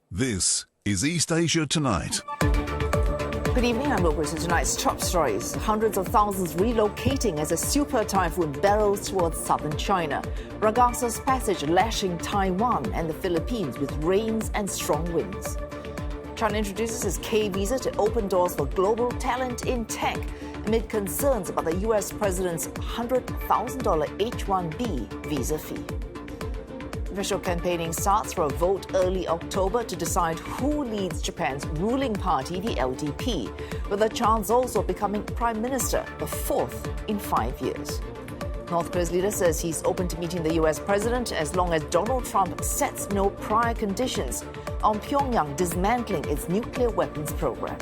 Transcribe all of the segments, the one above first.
This is East Asia Tonight. Good evening, I'm Lourdes. Tonight's top stories. Hundreds of thousands relocating as a super typhoon barrels towards southern China. Ragasa's passage lashing Taiwan and the Philippines with rains and strong winds. China introduces its K-visa to open doors for global talent in tech amid concerns about the U.S. president's $100,000 H-1B visa fee. Official campaigning starts for a vote early October to decide who leads Japan's ruling party, the LDP, with a chance also of becoming prime minister, the fourth in 5 years. North Korea's leader says he's open to meeting the U.S. president as long as Donald Trump sets no prior conditions on Pyongyang dismantling its nuclear weapons program.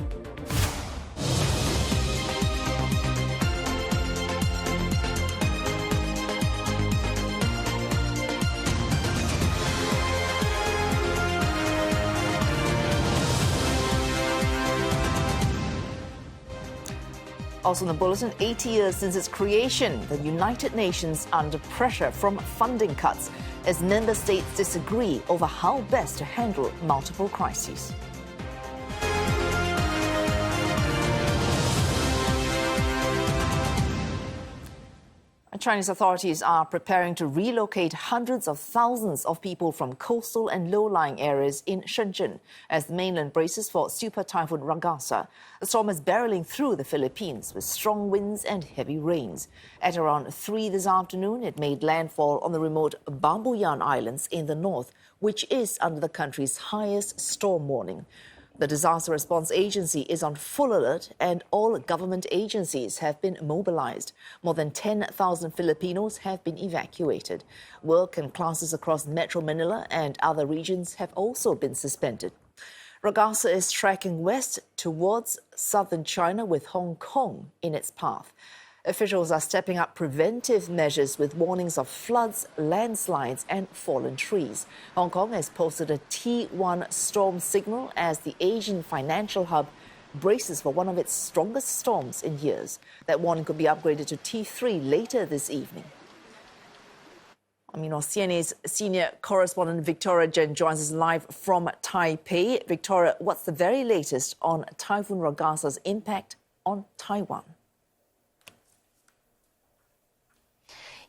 Also in the bulletin, 80 years since its creation, the United Nations under pressure from funding cuts as member states disagree over how best to handle multiple crises. Chinese authorities are preparing to relocate hundreds of thousands of people from coastal and low-lying areas in Shenzhen as the mainland braces for Super Typhoon Ragasa. The storm is barreling through the Philippines with strong winds and heavy rains. At around 3 this afternoon, it made landfall on the remote Bambuyan Islands in the north, which is under the country's highest storm warning. The Disaster Response Agency is on full alert and all government agencies have been mobilized. More than 10,000 Filipinos have been evacuated. Work and classes across Metro Manila and other regions have also been suspended. Ragasa is tracking west towards southern China with Hong Kong in its path. Officials are stepping up preventive measures with warnings of floods, landslides and fallen trees. Hong Kong has posted a T1 storm signal as the Asian financial hub braces for one of its strongest storms in years. That warning could be upgraded to T3 later this evening. CNA's senior correspondent Victoria Jen joins us live from Taipei. Victoria, what's the very latest on Typhoon Ragasa's impact on Taiwan?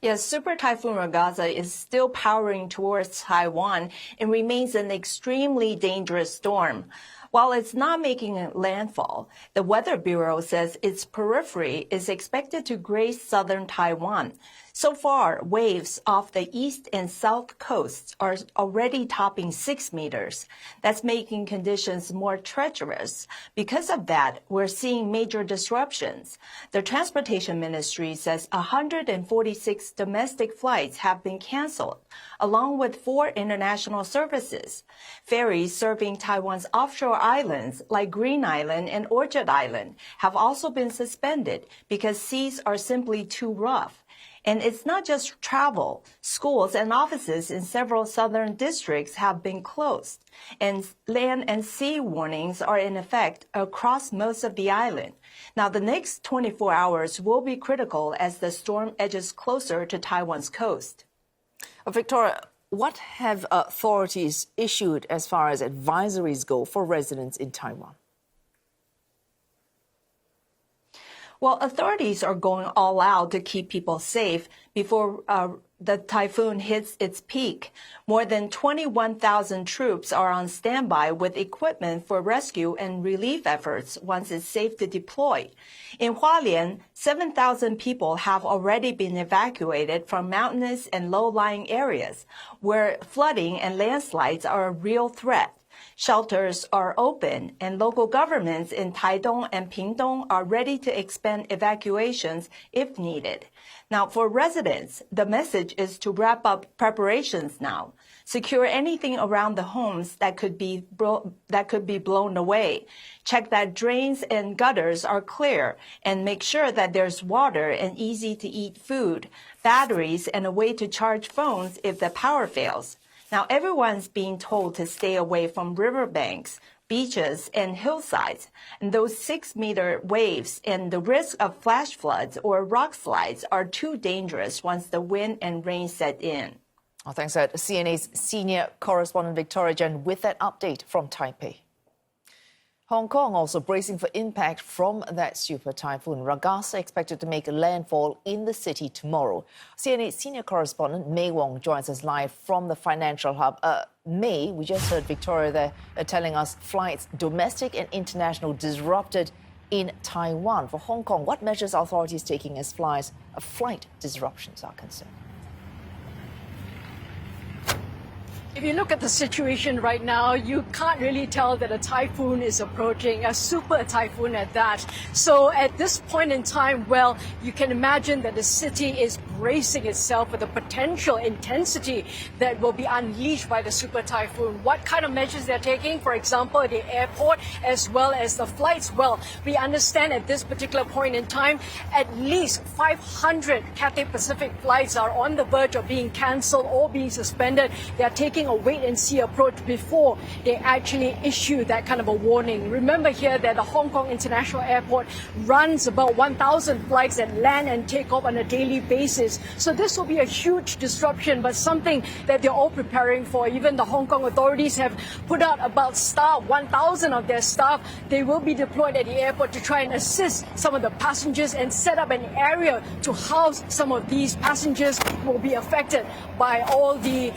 Yes, Super Typhoon Ragasa is still powering towards Taiwan and remains an extremely dangerous storm. While it's not making a landfall, the Weather Bureau says its periphery is expected to graze southern Taiwan. So far, waves off the east and south coasts are already topping 6 meters. That's making conditions more treacherous. Because of that, we're seeing major disruptions. The Transportation Ministry says 146 domestic flights have been canceled, along with 4 international services. Ferries serving Taiwan's offshore islands like Green Island and Orchard Island have also been suspended because seas are simply too rough. And it's not just travel. Schools and offices in several southern districts have been closed. And land and sea warnings are in effect across most of the island. Now, the next 24 hours will be critical as the storm edges closer to Taiwan's coast. Victoria, what have authorities issued as far as advisories go for residents in Taiwan? Well, authorities are going all out to keep people safe before the typhoon hits its peak. More than 21,000 troops are on standby with equipment for rescue and relief efforts once it's safe to deploy. In Hualien, 7,000 people have already been evacuated from mountainous and low-lying areas where flooding and landslides are a real threat. Shelters are open, and local governments in Taidong and Pingdong are ready to expand evacuations if needed. Now, for residents, the message is to wrap up preparations now. Secure anything around the homes that could be blown away. Check that drains and gutters are clear, and make sure that there's water and easy-to-eat food, batteries, and a way to charge phones if the power fails. Now, everyone's being told to stay away from riverbanks, beaches, and hillsides. And those 6-meter waves and the risk of flash floods or rock slides are too dangerous once the wind and rain set in. Well, thanks to CNA's senior correspondent Victoria Jen with that update from Taipei. Hong Kong also bracing for impact from that super typhoon. Ragasa expected to make landfall in the city tomorrow. CNA senior correspondent May Wong joins us live from the financial hub. May, we just heard Victoria there telling us flights, domestic and international, disrupted in Taiwan. For Hong Kong, what measures are authorities taking as flight disruptions are concerned? If you look at the situation right now, you can't really tell that a typhoon is approaching, a super typhoon at that. So at this point in time, well, you can imagine that the city is bracing itself for the potential intensity that will be unleashed by the super typhoon. What kind of measures they're taking? For example, at the airport as well as the flights. Well, we understand at this particular point in time, at least 500 Cathay Pacific flights are on the verge of being cancelled or being suspended. They're taking a wait-and-see approach before they actually issue that kind of a warning. Remember here that the Hong Kong International Airport runs about 1,000 flights that land and take off on a daily basis. So this will be a huge disruption, but something that they're all preparing for. Even the Hong Kong authorities have put out about 1,000 of their staff. They will be deployed at the airport to try and assist some of the passengers and set up an area to house some of these passengers who will be affected by all the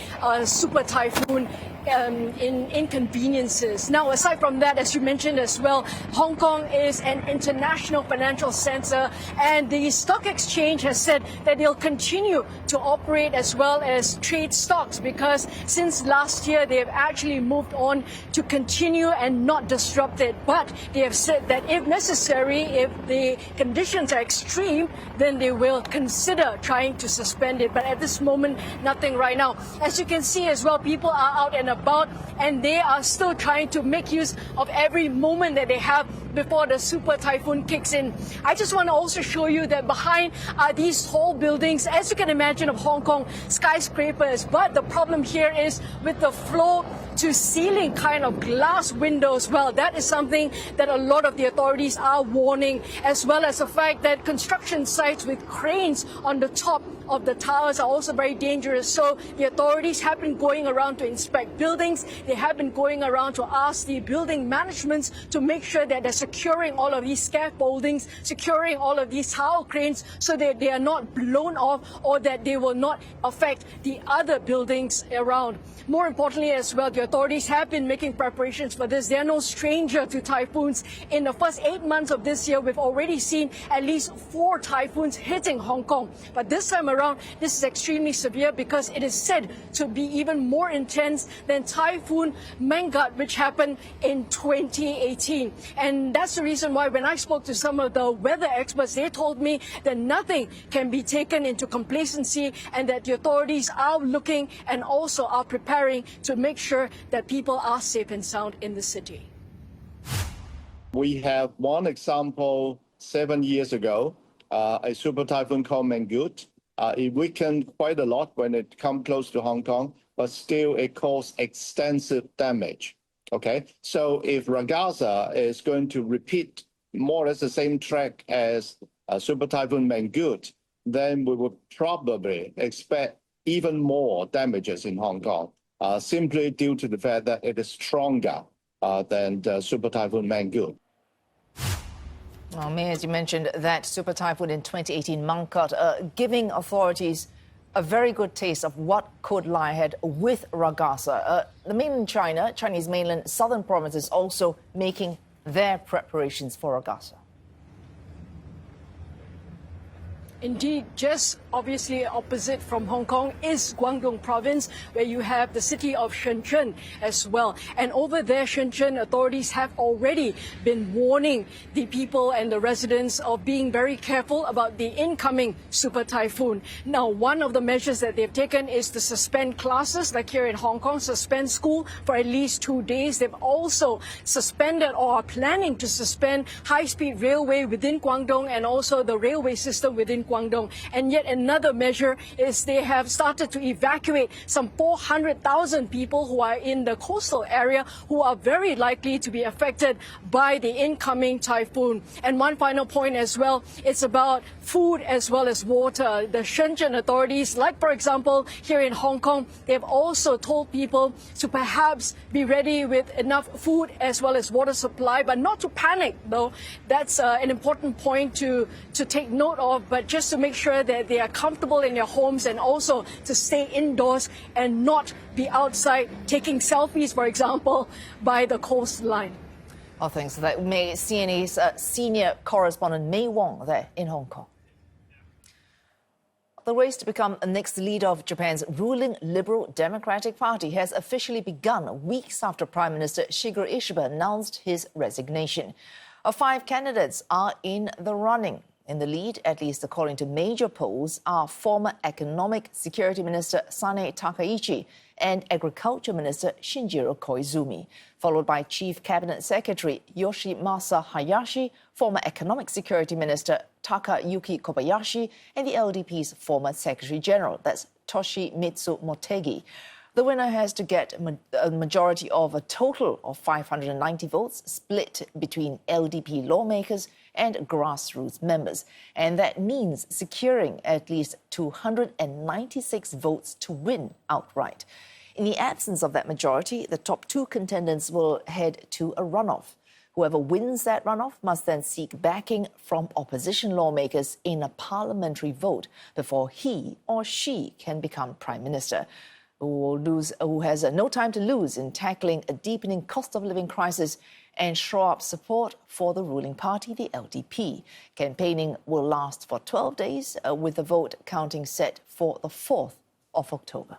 super typhoon inconveniences. Now, aside from that, as you mentioned as well, Hong Kong is an international financial center, and the stock exchange has said that they'll continue to operate as well as trade stocks, because since last year they have actually moved on to continue and not disrupt it. But they have said that if necessary, if the conditions are extreme, then they will consider trying to suspend it. But at this moment, nothing right now. As you can see as well, people are out and about, and they are still trying to make use of every moment that they have before the super typhoon kicks in. I just want to also show you that behind are these tall buildings, as you can imagine, of Hong Kong skyscrapers. But the problem here is with the floor to ceiling kind of glass windows. Well, that is something that a lot of the authorities are warning, as well as the fact that construction sites with cranes on the top of the towers are also very dangerous. So the authorities have been going around to inspect buildings. They have been going around to ask the building managements to make sure that they're securing all of these scaffoldings, securing all of these tower cranes so that they are not blown off or that they will not affect the other buildings around. More importantly as well, the authorities have been making preparations for this. They are no stranger to typhoons. In the first 8 months of this year, we've already seen at least 4 typhoons hitting Hong Kong. But this time around, this is extremely severe because it is said to be even more intense than Typhoon Mangkhut, which happened in 2018. And that's the reason why when I spoke to some of the weather experts, they told me that nothing can be taken into complacency and that the authorities are looking and also are preparing to make sure that people are safe and sound in the city. We have one example 7 years ago, a super typhoon called Mangkhut. It weakened quite a lot when it come close to Hong Kong, but still it caused extensive damage. Okay, so if Ragasa is going to repeat more or less the same track as super typhoon Mangkhut, then we would probably expect even more damages in Hong Kong, simply due to the fact that it is stronger than the super typhoon Mangkhut. Well, May, as you mentioned, that super typhoon in 2018, Mangkhut, giving authorities a very good taste of what could lie ahead with Ragasa. The mainland China, Chinese mainland, southern provinces also making their preparations for Ragasa. Indeed, just obviously opposite from Hong Kong is Guangdong province, where you have the city of Shenzhen as well. And over there, Shenzhen authorities have already been warning the people and the residents of being very careful about the incoming super typhoon. Now, one of the measures that they've taken is to suspend classes, like here in Hong Kong, suspend school for at least 2 days. They've also suspended or are planning to suspend high-speed railway within Guangdong and also the railway system within Guangdong. And yet another measure is they have started to evacuate some 400,000 people who are in the coastal area who are very likely to be affected by the incoming typhoon. And one final point as well, it's about food as well as water. The Shenzhen authorities, like for example here in Hong Kong, they've also told people to perhaps be ready with enough food as well as water supply, but not to panic though. That's an important point to take note of, but just to make sure that they are comfortable in their homes and also to stay indoors and not be outside taking selfies, for example, by the coastline. Oh, thanks for that. CNA's senior correspondent Mei Wong there in Hong Kong. The race to become the next leader of Japan's ruling Liberal Democratic Party has officially begun weeks after Prime Minister Shigeru Ishiba announced his resignation. 5 candidates are in the running. In the lead, at least according to major polls, are former Economic Security Minister Sane Takaichi and Agriculture Minister Shinjiro Koizumi, followed by Chief Cabinet Secretary Yoshimasa Hayashi, former Economic Security Minister Takayuki Kobayashi, and the LDP's former Secretary General, that's Toshimitsu Motegi. The winner has to get a majority of a total of 590 votes split between LDP lawmakers and grassroots members. And that means securing at least 296 votes to win outright. In the absence of that majority, the top 2 contenders will head to a runoff. Whoever wins that runoff must then seek backing from opposition lawmakers in a parliamentary vote before he or she can become prime minister. Who has no time to lose in tackling a deepening cost of living crisis and shore up support for the ruling party, the LDP. Campaigning will last for 12 days, with the vote counting set for the 4th of October.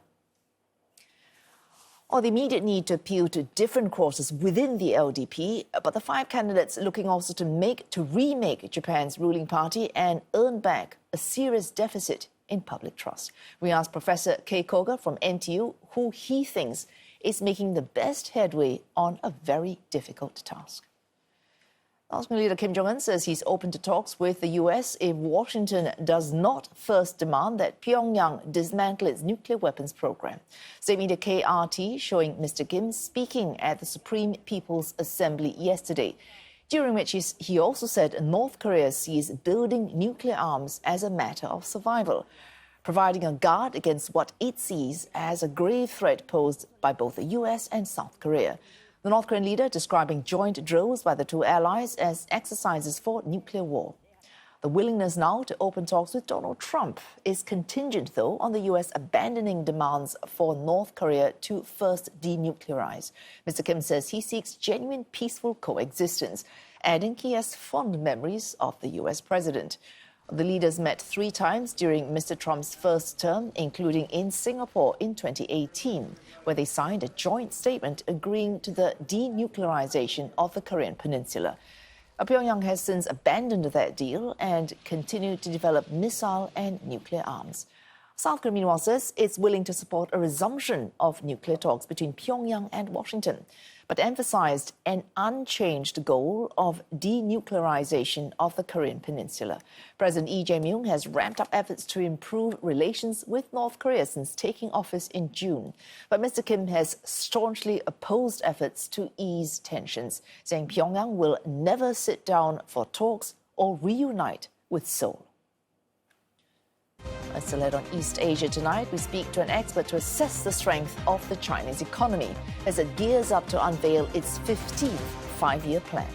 The immediate need to appeal to different causes within the LDP, but the 5 candidates looking also to remake Japan's ruling party and earn back a serious deficit in public trust. We asked Professor Kei Koga from NTU who he thinks is making the best headway on a very difficult task. North Korean leader Kim Jong-un says he's open to talks with the US if Washington does not first demand that Pyongyang dismantle its nuclear weapons program. State media KRT showing Mr. Kim speaking at the Supreme People's Assembly yesterday, during which he also said North Korea sees building nuclear arms as a matter of survival, providing a guard against what it sees as a grave threat posed by both the US and South Korea. The North Korean leader describing joint drills by the 2 allies as exercises for nuclear war. The willingness now to open talks with Donald Trump is contingent, though, on the US abandoning demands for North Korea to first denuclearize. Mr. Kim says he seeks genuine peaceful coexistence, adding he has fond memories of the US president. The leaders met 3 times during Mr. Trump's first term, including in Singapore in 2018, where they signed a joint statement agreeing to the denuclearization of the Korean peninsula. Pyongyang has since abandoned that deal and continued to develop missile and nuclear arms. South Korea, meanwhile, says it's willing to support a resumption of nuclear talks between Pyongyang and Washington, but emphasized an unchanged goal of denuclearization of the Korean peninsula. President Lee Jae-myung has ramped up efforts to improve relations with North Korea since taking office in June. But Mr. Kim has staunchly opposed efforts to ease tensions, saying Pyongyang will never sit down for talks or reunite with Seoul. Still ahead on East Asia tonight, we speak to an expert to assess the strength of the Chinese economy as it gears up to unveil its 15th five-year plan.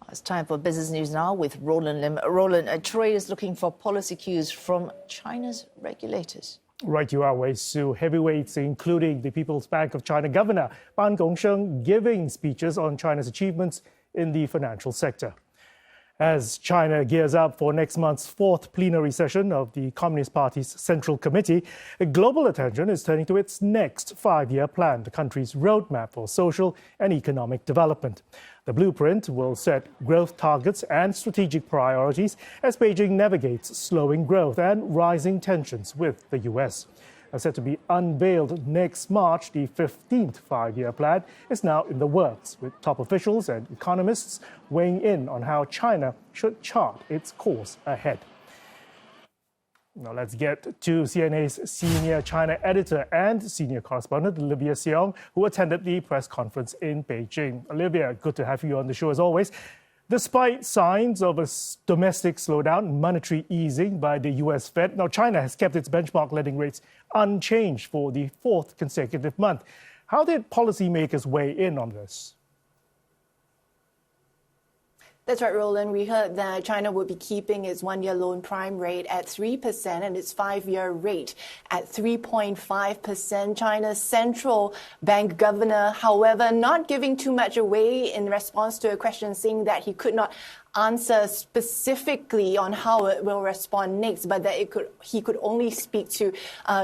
It's time for business news now with Roland Lim. Roland, trade is looking for policy cues from China's regulators. Right, you are, Wei Su. Heavyweights, including the People's Bank of China Governor Ban Gongsheng, giving speeches on China's achievements in the financial sector. As China gears up for next month's 4th plenary session of the Communist Party's Central Committee, global attention is turning to its next 5-year plan, the country's roadmap for social and economic development. The blueprint will set growth targets and strategic priorities as Beijing navigates slowing growth and rising tensions with the US. are set to be unveiled next March, the 15th five-year plan is now in the works, with top officials and economists weighing in on how China should chart its course ahead. Now let's get to CNA's senior China editor and senior correspondent, Olivia Seong, who attended the press conference in Beijing. Olivia, good to have you on the show as always. Despite signs of a domestic slowdown, monetary easing by the US Fed, now China has kept its benchmark lending rates unchanged for the fourth consecutive month. How did policymakers weigh in on this? That's right, Roland. We heard that China would be keeping its one-year loan prime rate at 3% and its five-year rate at 3.5%. China's central bank governor, however, not giving too much away in response to a question, saying that he could not answer specifically on how it will respond next, but that he could only speak to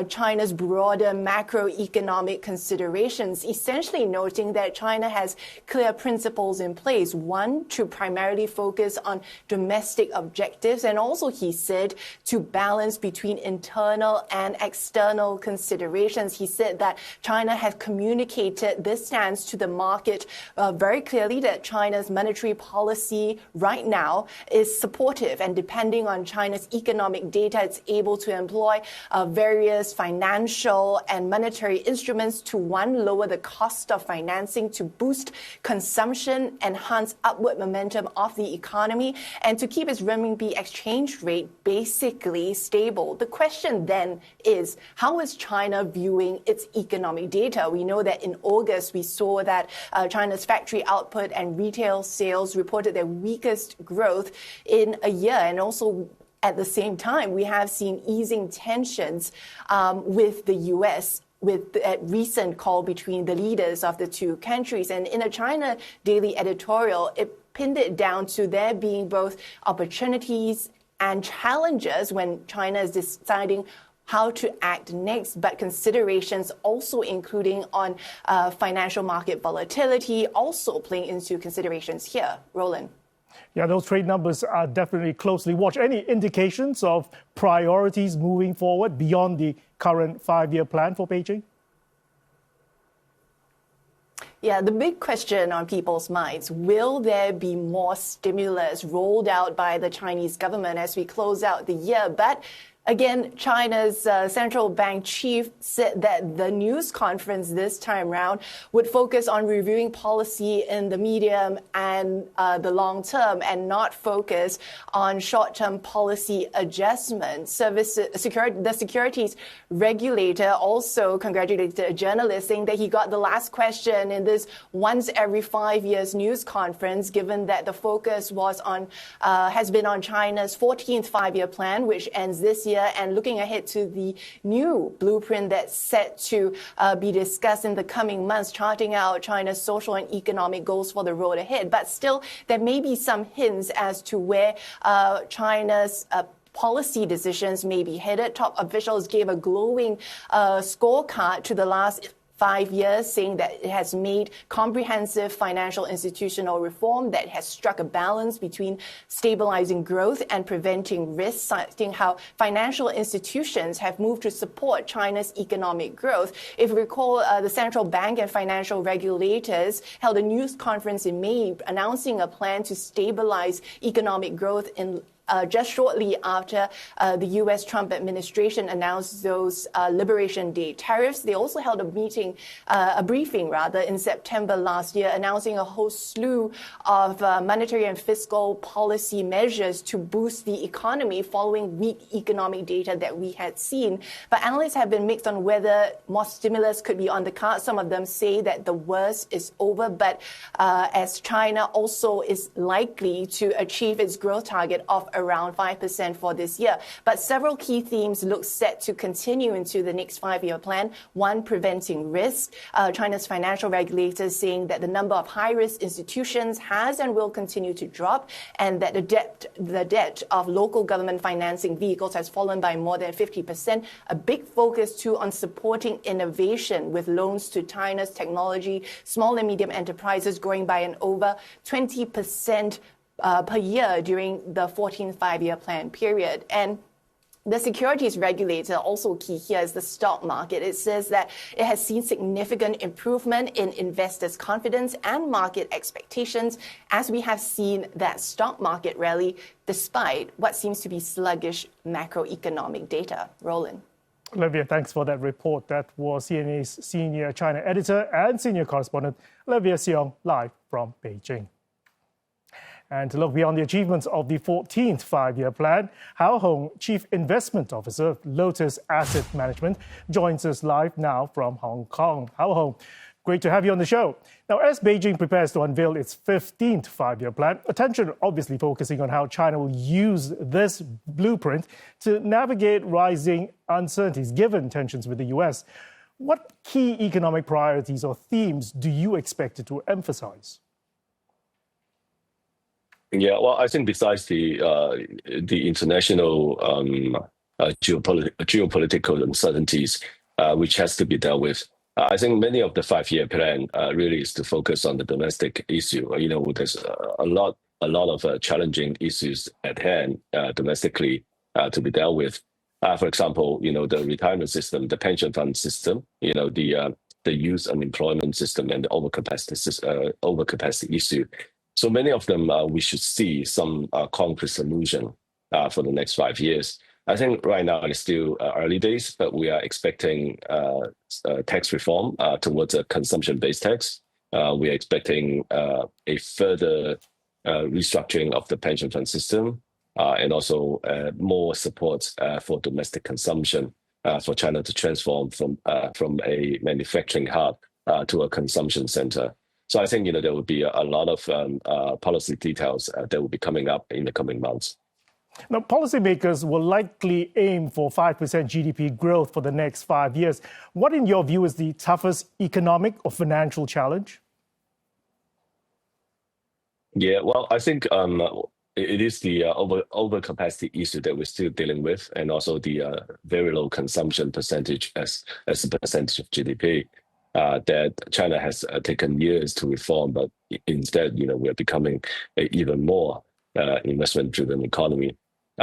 China's broader macroeconomic considerations, essentially noting that China has clear principles in place. One, to primarily focus on domestic objectives, and also, he said, to balance between internal and external considerations. He said that China has communicated this stance to the market very clearly, that China's monetary policy right now is supportive, and depending on China's economic data, it's able to employ various financial and monetary instruments to, one, lower the cost of financing, to boost consumption, enhance upward momentum of the economy, and to keep its renminbi exchange rate basically stable. The question then is, how is China viewing its economic data? We know that in August, we saw that China's factory output and retail sales reported their weakest growth in a year. And also, at the same time, we have seen easing tensions with the U.S., with a recent call between the leaders of the two countries. And in a China Daily editorial, it pinned it down to there being both opportunities and challenges when China is deciding how to act next, but considerations also including on financial market volatility also playing into considerations here. Roland. Yeah, those trade numbers are definitely closely watched. Any indications of priorities moving forward beyond the current five-year plan for Beijing? Yeah, the big question on people's minds, will there be more stimulus rolled out by the Chinese government as we close out the year? But again, China's central bank chief said that the news conference this time round would focus on reviewing policy in the medium and the long term, and not focus on short-term policy adjustments. The securities regulator also congratulated a journalist, saying that he got the last question in this once every 5 years news conference, given that the focus was on has been on China's 14th five-year plan, which ends this year, and looking ahead to the new blueprint that's set to be discussed in the coming months, charting out China's social and economic goals for the road ahead. But still, there may be some hints as to where China's policy decisions may be headed. Top officials gave a glowing scorecard to the last 5 years, saying that it has made comprehensive financial institutional reform that has struck a balance between stabilizing growth and preventing risks, citing how financial institutions have moved to support China's economic growth. If you recall, the central bank and financial regulators held a news conference in May announcing a plan to stabilize economic growth in just shortly after the U.S. Trump administration announced those Liberation Day tariffs. They also held a briefing in September last year, announcing a whole slew of monetary and fiscal policy measures to boost the economy following weak economic data that we had seen. But analysts have been mixed on whether more stimulus could be on the cards. Some of them say that the worst is over, but as China also is likely to achieve its growth target of around 5% for this year. But several key themes look set to continue into the next five-year plan. One, preventing risk. China's financial regulators saying that the number of high-risk institutions has and will continue to drop, and that the debt of local government financing vehicles has fallen by more than 50%. A big focus, too, on supporting innovation with loans to China's technology, small and medium enterprises growing by an over 20% per year during the 14th five-year plan period. And The securities regulator, also key here, is the stock market. It says that it has seen significant improvement in investors' confidence and market expectations as we have seen that stock market rally despite what seems to be sluggish macroeconomic data. Roland. Olivia, thanks for that report. That was CNA's senior China editor and senior correspondent, Olivia Seong, live from Beijing. And to look beyond the achievements of the 14th five-year plan, Hao Hong, Chief Investment Officer of Lotus Asset Management, joins us live now from Hong Kong. Hao Hong, great to have you on the show. Now, as Beijing prepares to unveil its 15th five-year plan, attention obviously focusing on how China will use this blueprint to navigate rising uncertainties given tensions with the US. What key economic priorities or themes do you expect it to emphasize? Yeah, well, I think besides the international geopolitical uncertainties, which has to be dealt with, I think many of the five-year plan really is to focus on the domestic issue. There's a lot of challenging issues at hand domestically to be dealt with. For example, the retirement system, the pension fund system, the youth unemployment system, and the overcapacity issue. So many of them, we should see some concrete solution for the next 5 years. I think right now it's still early days, but we are expecting tax reform towards a consumption-based tax. We are expecting a further restructuring of the pension fund system and also more support for domestic consumption for China to transform from a manufacturing hub to a consumption center. So I think there will be a lot of policy details that will be coming up in the coming months. Now, policymakers will likely aim for 5% GDP growth for the next 5 years. What, in your view, is the toughest economic or financial challenge? Yeah, well, I think it is the overcapacity issue that we're still dealing with, and also the very low consumption percentage as a percentage of GDP. That China has taken years to reform, but instead, we are becoming an even more investment-driven economy.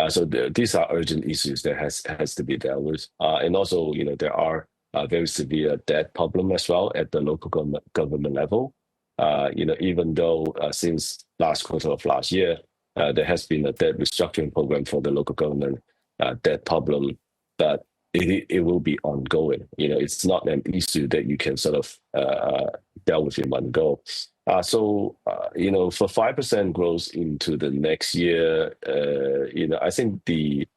So these are urgent issues that has to be dealt with. And also, there are very severe debt problem as well at the local government level. Even though since last quarter of last year, there has been a debt restructuring program for the local government debt problem, but it will be ongoing. It's not an issue that you can sort of deal with in one go. So for 5% growth into the next year, I think the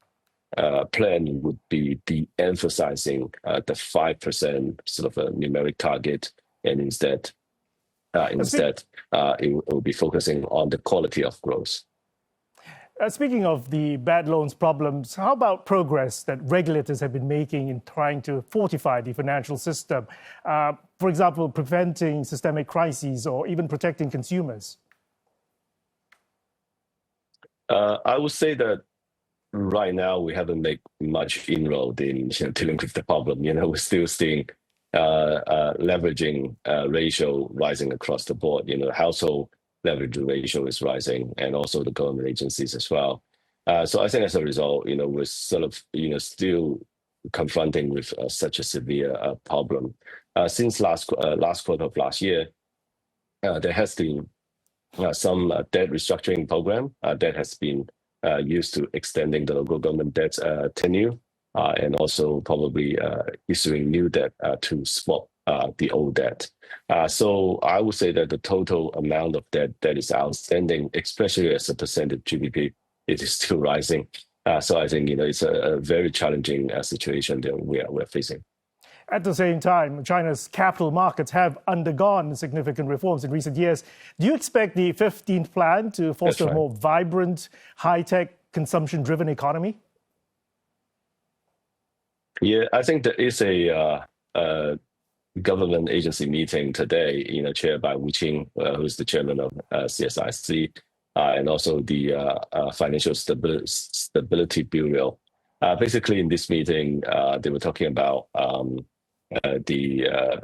plan would be de-emphasizing the 5% sort of a numeric target, and instead it will be focusing on the quality of growth. Speaking of the bad loans problems, how about progress that regulators have been making in trying to fortify the financial system? For example, preventing systemic crises or even protecting consumers? I would say that right now we haven't made much inroad in dealing with the problem. We're still seeing leveraging ratio rising across the board. Household leverage ratio is rising, and also the government agencies as well. So I think as a result, we're sort of, still confronting with such a severe problem. Since last quarter of last year, there has been some debt restructuring program that has been used to extending the local government debt tenure, and also probably issuing new debt to swap the old debt. So I would say that the total amount of debt that is outstanding, especially as a percentage of GDP, it is still rising. So I think it's a very challenging situation that we're facing. At the same time, China's capital markets have undergone significant reforms in recent years. Do you expect the 15th plan to foster a more vibrant, high-tech, consumption-driven economy? Yeah, I think there is a government agency meeting today, chaired by Wu Qing, who's the chairman of CSIC, and also the Financial Stability Bureau. Basically, in this meeting, they were talking about the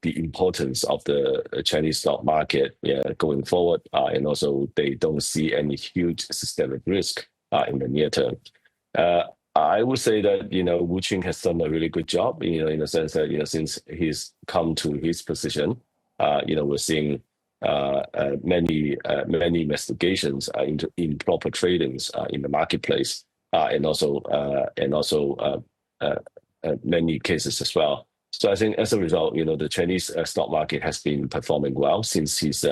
importance of the Chinese stock market going forward, and also they don't see any huge systemic risk in the near term. I would say that Wu Qing has done a really good job. In the sense that since he's come to his position, we're seeing many investigations into improper tradings in the marketplace, and also many cases as well. So I think as a result, the Chinese stock market has been performing well since he's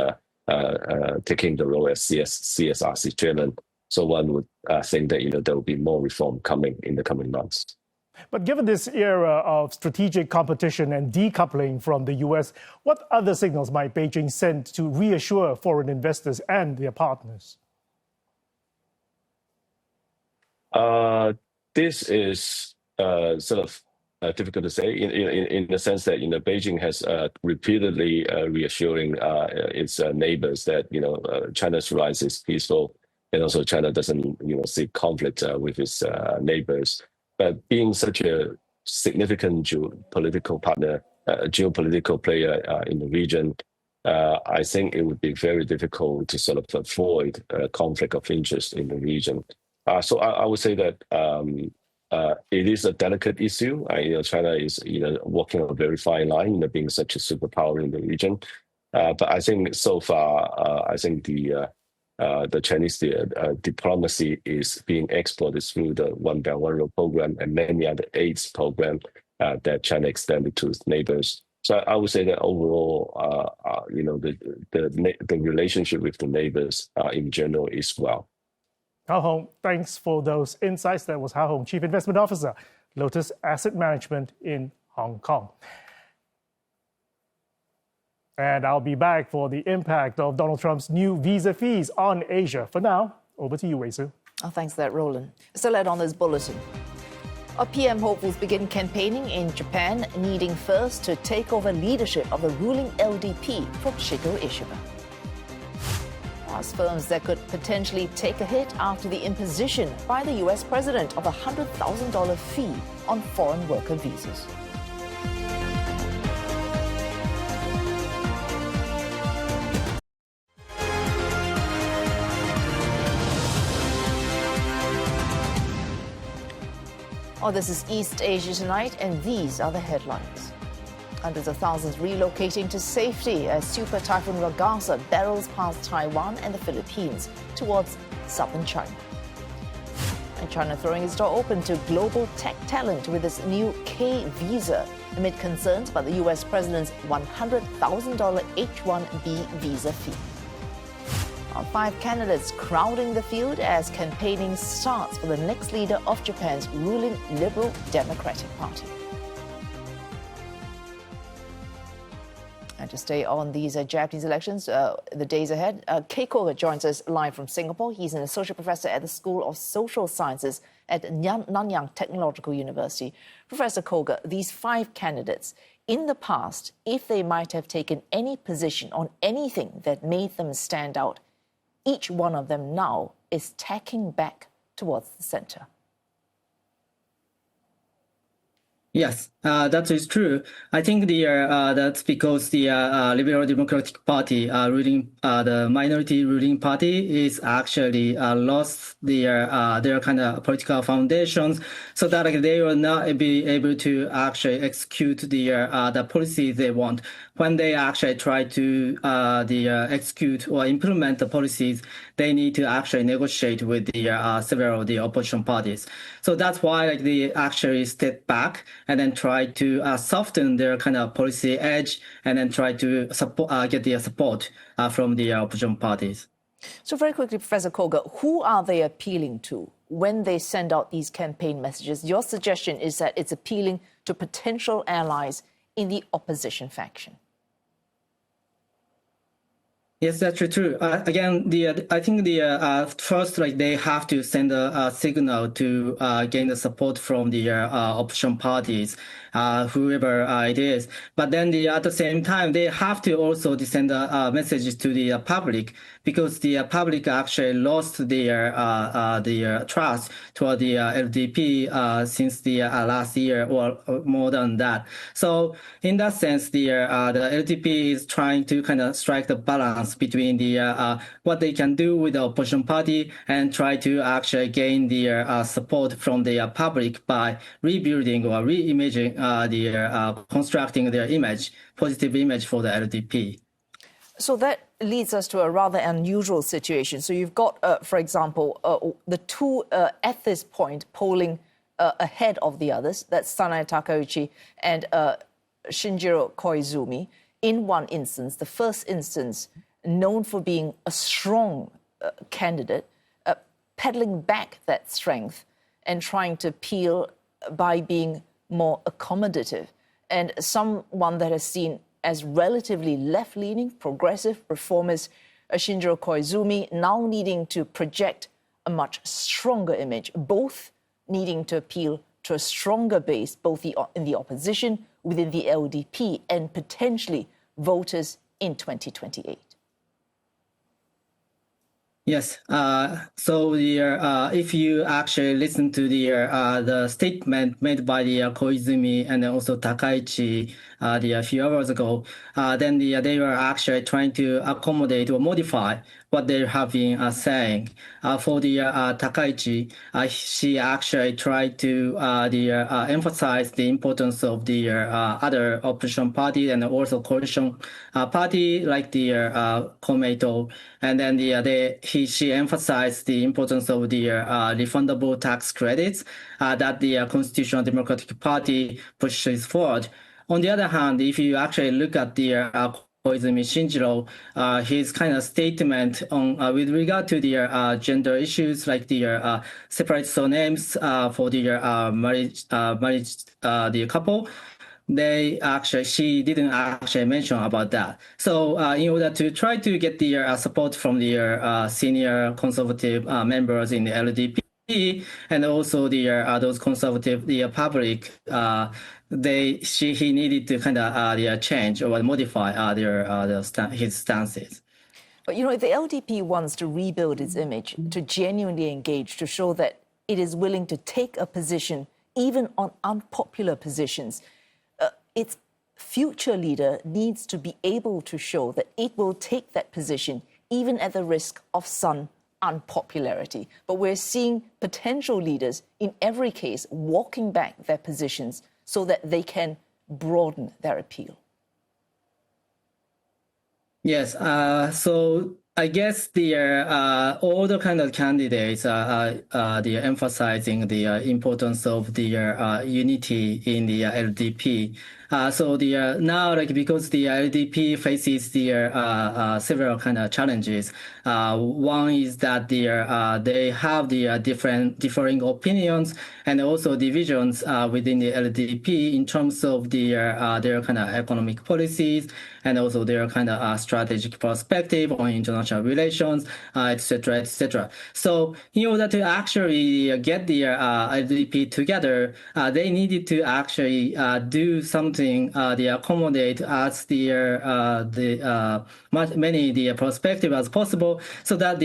taking the role as CSRC chairman. So one would think that there will be more reform coming in the coming months. But given this era of strategic competition and decoupling from the US, what other signals might Beijing send to reassure foreign investors and their partners? This is sort of difficult to say in the sense that Beijing has repeatedly reassuring its neighbors that China's rise is peaceful, and also China doesn't seek conflict with its neighbors. But being such a significant geopolitical player in the region, I think it would be very difficult to sort of avoid a conflict of interest in the region. So I would say that it is a delicate issue. China is walking a very fine line, being such a superpower in the region. But I think so far, I think the Chinese diplomacy is being exported through the One Belt One Road program and many other aids programs that China extended to its neighbors. So I would say that overall, the relationship with the neighbors in general is well. Hao Hong, thanks for those insights. That was Hao Hong, Chief Investment Officer, Lotus Asset Management in Hong Kong. And I'll be back for the impact of Donald Trump's new visa fees on Asia. For now, over to you, Wei Su. Oh, thanks for that, Roland. Still ahead on this bulletin. Our PM hopefuls begin campaigning in Japan, needing first to take over leadership of the ruling LDP from Shigeru Ishiba. As firms that could potentially take a hit after the imposition by the US president of a $100,000 fee on foreign worker visas. Oh, this is East Asia Tonight, and these are the headlines. Hundreds of thousands relocating to safety as Super Typhoon Ragasa barrels past Taiwan and the Philippines towards southern China. And China throwing its door open to global tech talent with its new K visa amid concerns about the US president's $100,000 H-1B visa fee. Our 5 candidates crowding the field as campaigning starts for the next leader of Japan's ruling Liberal Democratic Party. And to stay on these Japanese elections, the days ahead, Kei Koga joins us live from Singapore. He's an associate professor at the School of Social Sciences at Nanyang Technological University. Professor Koga, these 5 candidates, in the past, if they might have taken any position on anything that made them stand out, each one of them now is tacking back towards the center. Yes, that is true. I think that's because the Liberal Democratic Party, the minority ruling party, is actually lost their kind of political foundations, so that they will not be able to actually execute the policies they want. When they actually try to execute or implement the policies, they need to actually negotiate with several of the opposition parties. So that's why they actually step back and then try to soften their kind of policy edge, and then try to get their support from the opposition parties. So very quickly, Professor Koga, who are they appealing to when they send out these campaign messages? Your suggestion is that it's appealing to potential allies in the opposition faction. Yes, that's true. Again, I think first, they have to send a signal to gain the support from the opposition parties, whoever it is. But then at the same time, they have to also send messages to the public, because the public actually lost their trust toward the LDP since the last year or more than that. So in that sense, the LDP is trying to kind of strike the balance between the what they can do with the opposition party and try to actually gain their support from the public by rebuilding or reimaging constructing their image, positive image for the LDP. So that leads us to a rather unusual situation. So you've got, for example, the two at this point polling ahead of the others. That's Sanae Takeuchi and Shinjiro Koizumi. In one instance, the first instance, known for being a strong candidate, peddling back that strength and trying to appeal by being more accommodative, and someone that is seen as relatively left-leaning, progressive, reformist, Shinjiro Koizumi, now needing to project a much stronger image, both needing to appeal to a stronger base, both in the opposition, within the LDP, and potentially voters in 2028. Yes. So if you actually listen to the statement made by the Koizumi and also Takaichi a few hours ago, then they were actually trying to accommodate or modify what they have been saying. For the Takaichi, she actually tried to emphasize the importance of the other opposition party and also coalition party like the Komeito, and then she emphasized the importance of the refundable tax credits that the Constitutional Democratic Party pushes forward. On the other hand, if you actually look at the Koizumi Shinjiro, his kind of statement on with regard to the gender issues like the separate surnames for the marriage the couple, she didn't actually mention about that. So in order to try to get the support from the senior conservative members in the LDP and also those conservative public, he needed to kind of change or modify his stances. But you know, if the LDP wants to rebuild its image, to genuinely engage, to show that it is willing to take a position even on unpopular positions, its future leader needs to be able to show that it will take that position even at the risk of some unpopularity. But we're seeing potential leaders in every case walking back their positions so that they can broaden their appeal. Yes, so I guess all the kind of candidates are emphasizing the importance of the unity in the LDP. So now, like, because the LDP faces several kind of challenges. One is that they have differing opinions and also divisions within the LDP in terms of their kind of economic policies and also their kind of strategic perspective on international relations, etc., etc. So in order to actually get the LDP together, they needed to actually do something they accommodate as many perspective as possible, so that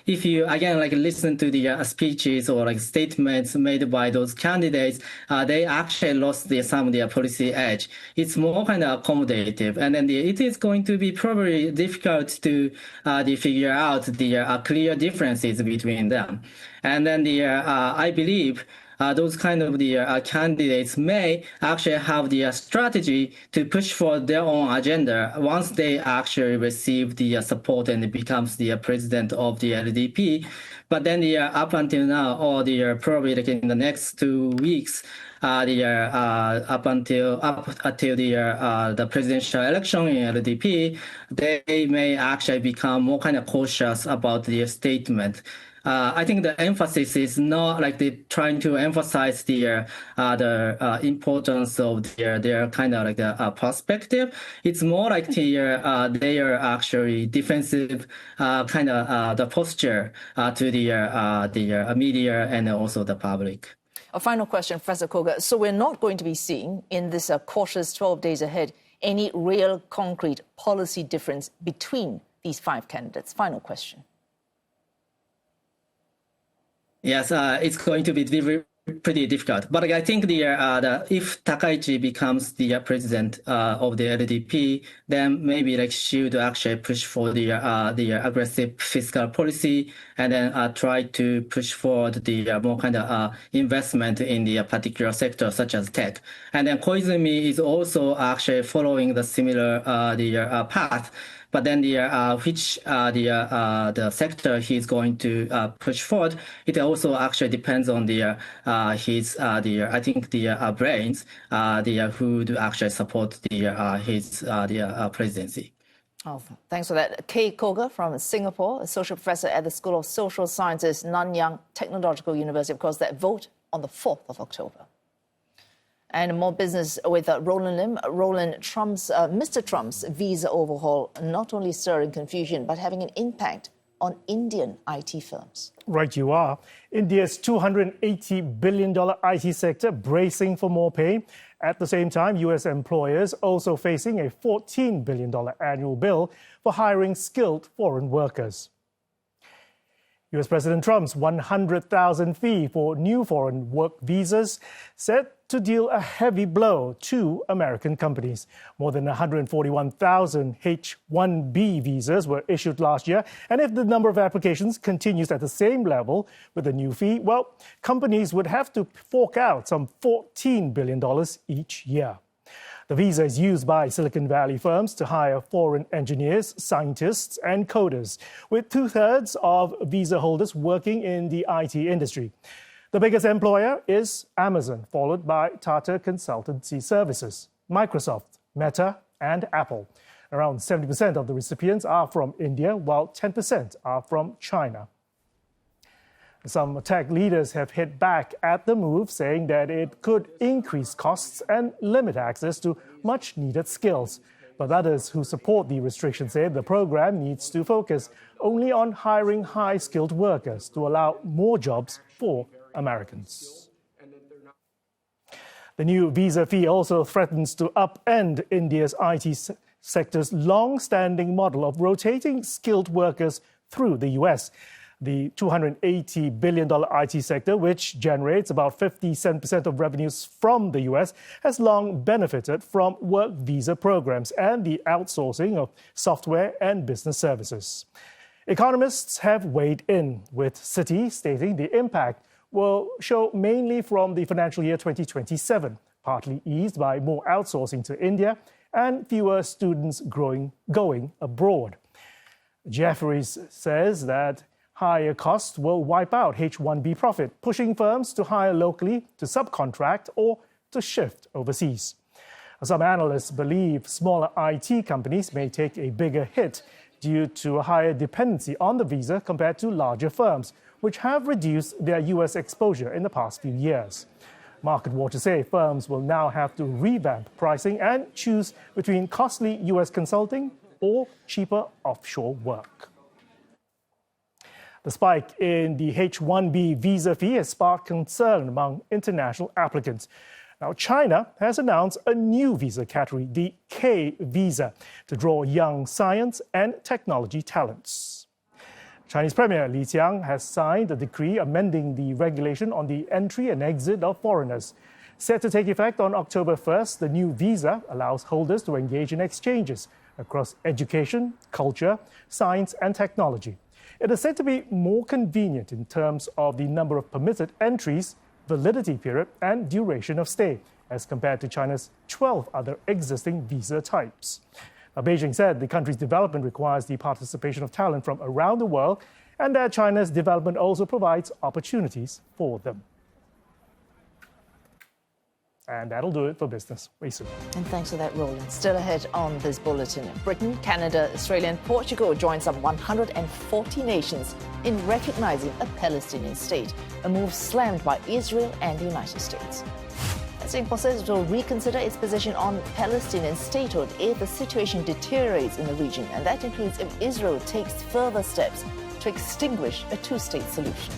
if you again like listen to the speeches or like statements made by those candidates, they actually lost some of their policy edge. It's more kind of accommodative, and then it is going to be probably difficult to figure out the clear differences between them. And then I believe those kind of candidates may actually have the strategy to push for their own agenda once they actually receive the support and becomes the president of the LDP. But then up until now, or probably like in the next 2 weeks, up until the presidential election in LDP, they may actually become more kind of cautious about their statement. I think the emphasis is not like they trying to emphasize the importance of their kind of like the perspective. It's more like they are actually defensive kind of the posture to the media and also the public. A final question, Professor Koga. So we're not going to be seeing in this cautious 12 days ahead any real concrete policy difference between these 5 candidates? Final question. Yes, it's going to be pretty difficult. But I think if Takaichi becomes the president of the LDP, then maybe she would actually push for the aggressive fiscal policy, and then try to push forward the more kind of investment in the particular sector such as tech. And then Koizumi is also actually following the similar path. But then the sector he's going to push forward, it also actually depends on his brains who do actually support his presidency. Oh, thanks for that. Kay Koga from Singapore, associate professor at the School of Social Sciences, Nanyang Technological University. Of course, that vote on the 4th of October. And more business with Roland Lim. Roland, Mr. Trump's visa overhaul not only stirring confusion, but having an impact on Indian IT firms. Right you are. India's $280 billion IT sector bracing for more pain. At the same time, U.S. employers also facing a $14 billion annual bill for hiring skilled foreign workers. U.S. President Trump's $100,000 fee for new foreign work visas set to deal a heavy blow to American companies. More than 141,000 H-1B visas were issued last year, and if the number of applications continues at the same level with the new fee, well, companies would have to fork out some $14 billion each year. The visa is used by Silicon Valley firms to hire foreign engineers, scientists, and coders, with 2/3 of visa holders working in the IT industry. The biggest employer is Amazon, followed by Tata Consultancy Services, Microsoft, Meta, and Apple. Around 70% of the recipients are from India, while 10% are from China. Some tech leaders have hit back at the move, saying that it could increase costs and limit access to much-needed skills. But others who support the restriction say the program needs to focus only on hiring high-skilled workers to allow more jobs for Americans. The new visa fee also threatens to upend India's IT sector's long-standing model of rotating skilled workers through the U.S. The $280 billion IT sector, which generates about 57% of revenues from the U.S., has long benefited from work visa programs and the outsourcing of software and business services. Economists have weighed in, with Citi stating the impact will show mainly from the financial year 2027, partly eased by more outsourcing to India and fewer students going abroad. Jefferies says that higher costs will wipe out H-1B profit, pushing firms to hire locally, to subcontract, or to shift overseas. Some analysts believe smaller IT companies may take a bigger hit due to a higher dependency on the visa compared to larger firms, which have reduced their U.S. exposure in the past few years. Market watchers say firms will now have to revamp pricing and choose between costly U.S. consulting or cheaper offshore work. The spike in the H-1B visa fee has sparked concern among international applicants. Now, China has announced a new visa category, the K visa, to draw young science and technology talents. Chinese Premier Li Qiang has signed a decree amending the regulation on the entry and exit of foreigners. Set to take effect on October 1st, the new visa allows holders to engage in exchanges across education, culture, science, and technology. It is said to be more convenient in terms of the number of permitted entries, validity period, and duration of stay, as compared to China's 12 other existing visa types. Now, Beijing said the country's development requires the participation of talent from around the world, and that China's development also provides opportunities for them. And that'll do it for business. Wei Su. And thanks for that, Roland. Still ahead on this bulletin. Britain, Canada, Australia and Portugal join some 140 nations in recognizing a Palestinian state, a move slammed by Israel and the United States. Singapore says it will reconsider its position on Palestinian statehood if the situation deteriorates in the region, and that includes if Israel takes further steps to extinguish a two-state solution.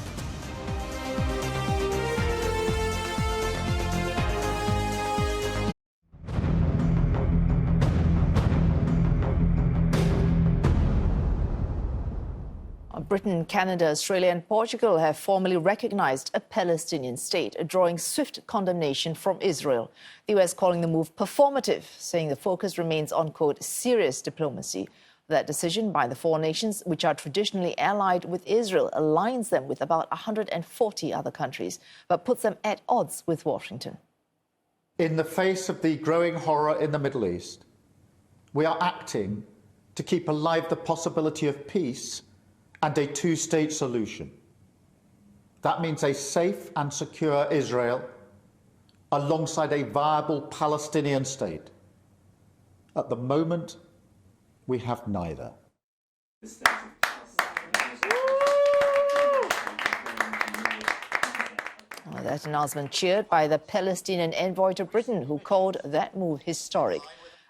Britain, Canada, Australia and Portugal have formally recognized a Palestinian state, drawing swift condemnation from Israel. The US calling the move performative, saying the focus remains on, quote, serious diplomacy. That decision by the four nations, which are traditionally allied with Israel, aligns them with about 140 other countries, but puts them at odds with Washington. In the face of the growing horror in the Middle East, we are acting to keep alive the possibility of peace and a two-state solution. That means a safe and secure Israel alongside a viable Palestinian state. At the moment, we have neither. That announcement cheered by the Palestinian envoy to Britain, who called that move historic.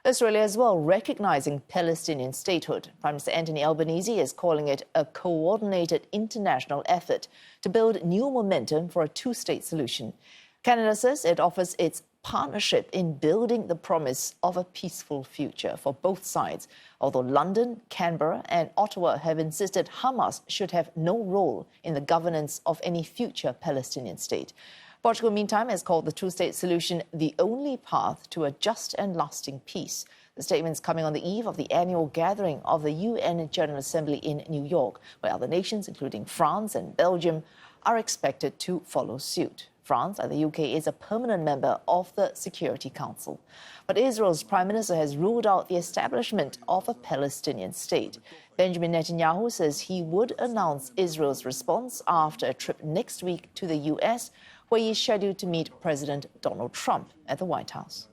Australia as well recognizing Palestinian statehood. Prime Minister Anthony Albanese is calling it a coordinated international effort to build new momentum for a two-state solution. Canada says it offers its partnership in building the promise of a peaceful future for both sides, although London, Canberra and Ottawa have insisted Hamas should have no role in the governance of any future Palestinian state. Portugal, meantime, has called the two-state solution the only path to a just and lasting peace. The statement's coming on the eve of the annual gathering of the UN General Assembly in New York, where other nations, including France and Belgium, are expected to follow suit. France and the UK is a permanent member of the Security Council. But Israel's Prime Minister has ruled out the establishment of a Palestinian state. Benjamin Netanyahu says he would announce Israel's response after a trip next week to the US, where he is scheduled to meet President Donald Trump at the White House.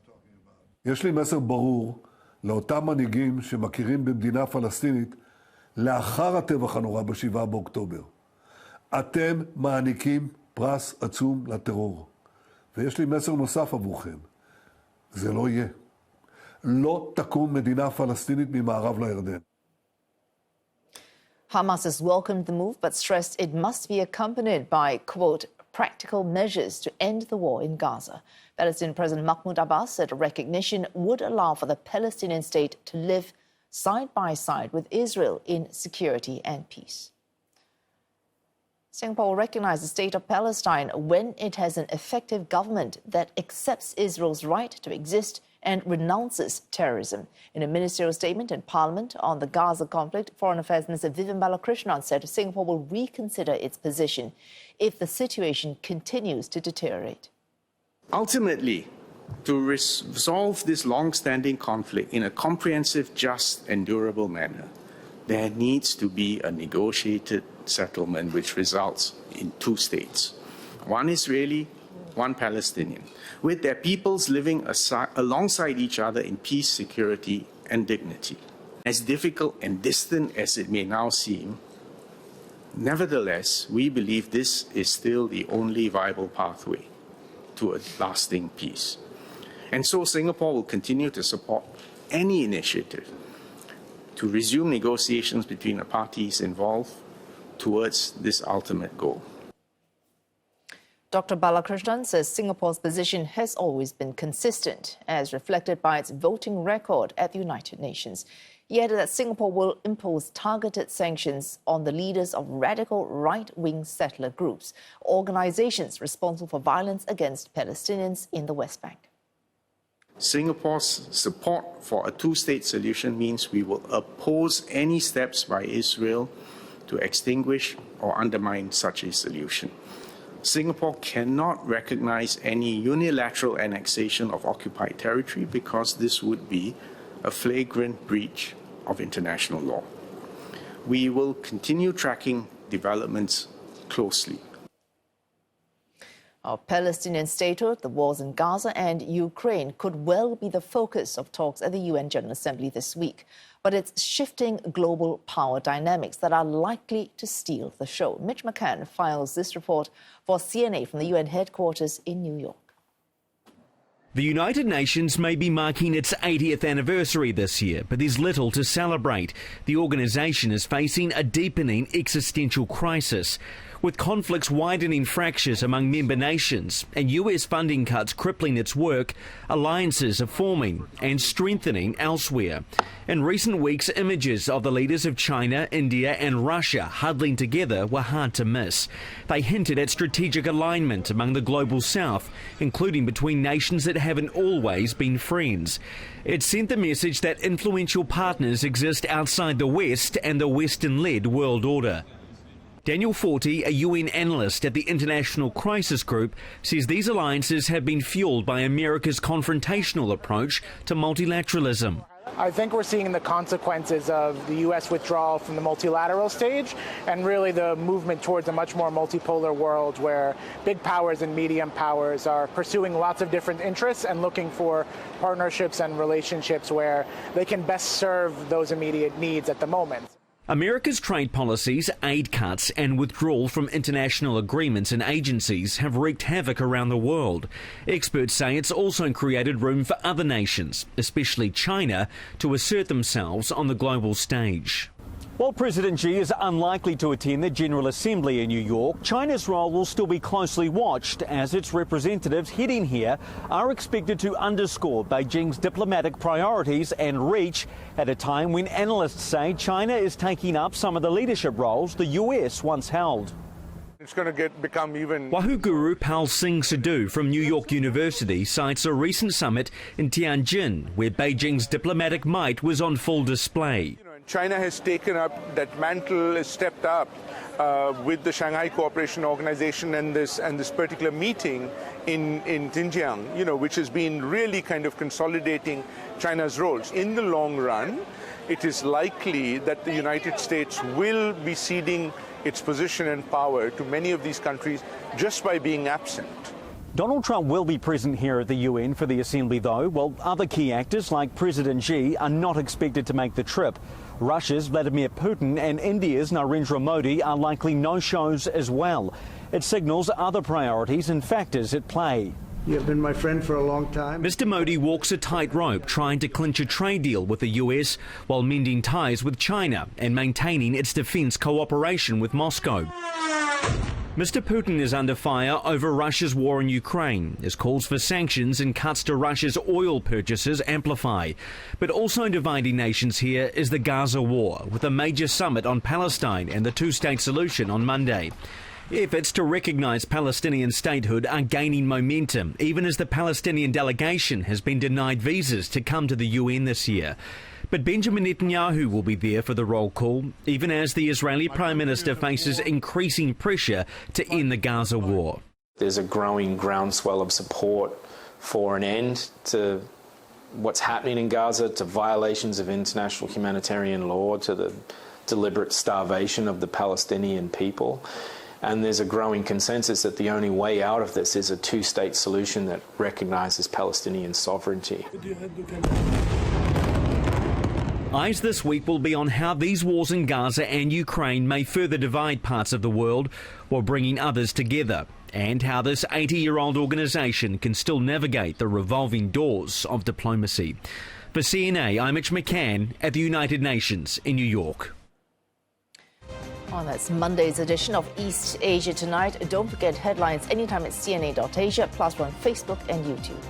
יש לי מסר ברור לאותם מנהיגים שמכירים במדינה פלסטינית לאחר הטבח הנורא ב-7 באוקטובר. אתם מעניקים פרס עצום לטרור. ויש לי מסר נוסף עבורכם. זה לא יהיה. לא תקום מדינה פלסטינית ממערב לירדן. Hamas has welcomed the move, but stressed it must be accompanied by, quote, practical measures to end the war in Gaza. Palestinian President Mahmoud Abbas said recognition would allow for the Palestinian state to live side by side with Israel in security and peace. Singapore will recognize the state of Palestine when it has an effective government that accepts Israel's right to exist and renounces terrorism. In a ministerial statement in Parliament on the Gaza conflict, Foreign Affairs Minister Vivian Balakrishnan said Singapore will reconsider its position if the situation continues to deteriorate. Ultimately, to resolve this long-standing conflict in a comprehensive, just and durable manner, there needs to be a negotiated settlement which results in two states. One Israeli, one Palestinian, with their peoples living alongside each other in peace, security, and dignity. As difficult and distant as it may now seem, nevertheless, we believe this is still the only viable pathway to a lasting peace. And so Singapore will continue to support any initiative to resume negotiations between the parties involved towards this ultimate goal. Dr. Balakrishnan says Singapore's position has always been consistent, as reflected by its voting record at the United Nations. He added that Singapore will impose targeted sanctions on the leaders of radical right-wing settler groups, organizations responsible for violence against Palestinians in the West Bank. Singapore's support for a two-state solution means we will oppose any steps by Israel to extinguish or undermine such a solution. Singapore cannot recognize any unilateral annexation of occupied territory because this would be a flagrant breach of international law. We will continue tracking developments closely. Our Palestinian statehood, the wars in Gaza and Ukraine could well be the focus of talks at the UN General Assembly this week. But it's shifting global power dynamics that are likely to steal the show. Mitch McCann files this report for CNA from the UN headquarters in New York. The United Nations may be marking its 80th anniversary this year, but there's little to celebrate. The organisation is facing a deepening existential crisis. With conflicts widening fractures among member nations and US funding cuts crippling its work, alliances are forming and strengthening elsewhere. In recent weeks, images of the leaders of China, India and Russia huddling together were hard to miss. They hinted at strategic alignment among the global south, including between nations that haven't always been friends. It sent the message that influential partners exist outside the West and the Western-led world order. Daniel Forti, a UN analyst at the International Crisis Group, says these alliances have been fueled by America's confrontational approach to multilateralism. I think we're seeing the consequences of the U.S. withdrawal from the multilateral stage and really the movement towards a much more multipolar world where big powers and medium powers are pursuing lots of different interests and looking for partnerships and relationships where they can best serve those immediate needs at the moment. America's trade policies, aid cuts and withdrawal from international agreements and agencies have wreaked havoc around the world. Experts say it's also created room for other nations, especially China, to assert themselves on the global stage. While President Xi is unlikely to attend the General Assembly in New York, China's role will still be closely watched as its representatives heading here are expected to underscore Beijing's diplomatic priorities and reach at a time when analysts say China is taking up some of the leadership roles the US once held. It's going to become even... Wahoo guru Pal Singh Sidhu from New York University cites a recent summit in Tianjin where Beijing's diplomatic might was on full display. China has taken up that mantle, has stepped up with the Shanghai Cooperation Organization and this particular meeting in Xinjiang, which has been really kind of consolidating China's roles. In the long run, it is likely that the United States will be ceding its position and power to many of these countries just by being absent. Donald Trump will be present here at the UN for the assembly, though, while other key actors like President Xi are not expected to make the trip. Russia's Vladimir Putin and India's Narendra Modi are likely no-shows as well. It signals other priorities and factors at play. You've been my friend for a long time. Mr. Modi walks a tightrope trying to clinch a trade deal with the US while mending ties with China and maintaining its defence cooperation with Moscow. Mr. Putin is under fire over Russia's war in Ukraine as calls for sanctions and cuts to Russia's oil purchases amplify. But also dividing nations here is the Gaza war, with a major summit on Palestine and the two-state solution on Monday. Efforts to recognise Palestinian statehood are gaining momentum, even as the Palestinian delegation has been denied visas to come to the UN this year. But Benjamin Netanyahu will be there for the roll call, even as the Israeli Prime Minister faces increasing pressure to end the Gaza war. There's a growing groundswell of support for an end to what's happening in Gaza, to violations of international humanitarian law, to the deliberate starvation of the Palestinian people. And there's a growing consensus that the only way out of this is a two-state solution that recognises Palestinian sovereignty. Eyes this week will be on how these wars in Gaza and Ukraine may further divide parts of the world while bringing others together, and how this 80-year-old organisation can still navigate the revolving doors of diplomacy. For CNA, I'm Mitch McCann at the United Nations in New York. Well, that's Monday's edition of East Asia Tonight. Don't forget headlines anytime at cna.asia, plus we're on Facebook and YouTube.